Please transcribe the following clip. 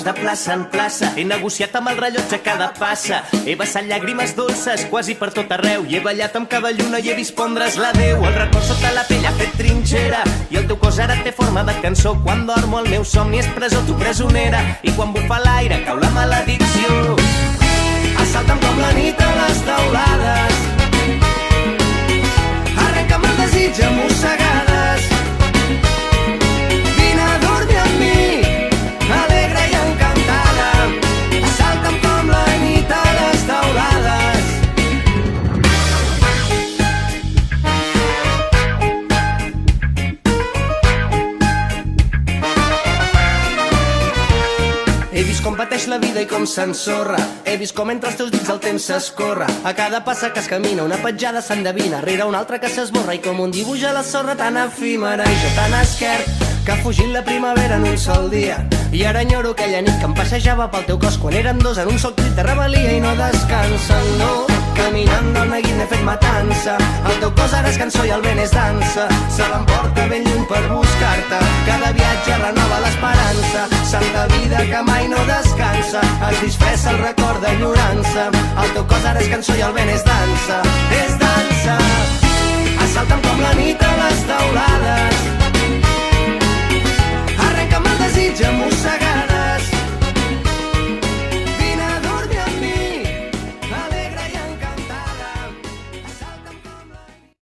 cos de plaça en plaça. He negociat amb el rellotge cada passa. He vessat llàgrimes dolces quasi per tot arreu. I he ballat amb cada lluna i he vist pondre's l'adeu. El record sota la pell ha fet trinxera i el teu cos ara té forma de cançó. Quan dormo el meu somni és presó, tu presonera. I quan bufa l'aire cau la maledicció. Assalta'm com la nit a les teulades, arrenca'm el desig a mossegades. Vine a dormir amb mi, alegre i encantada. Assalta'm com la nit a les teulades. He vist com pateix la vida i com s'ensorra. He vist com entre els teus dits el temps s'escorre. A cada passa que es camina una petjada s'endevina, rere una altra que s'esborra, i com un dibuix a la sorra tan efímera. I jo tan esquert que ha fugit la primavera en un sol dia. I ara enyoro aquella nit que em passejava pel teu cos quan érem dos en un sol crit de rebel·lia. I no descansen, no, caminant del neguit n'he fet matança. El teu cos ara és cançó i el vent és dansa. Se l'emporta ben lluny per buscar-te. Cada viatge renova l'esperança. Santa vida que mai no descansa. Es disfressa el record d'enyorança. El teu cos ara és cançó i el vent és dansa. És dansa.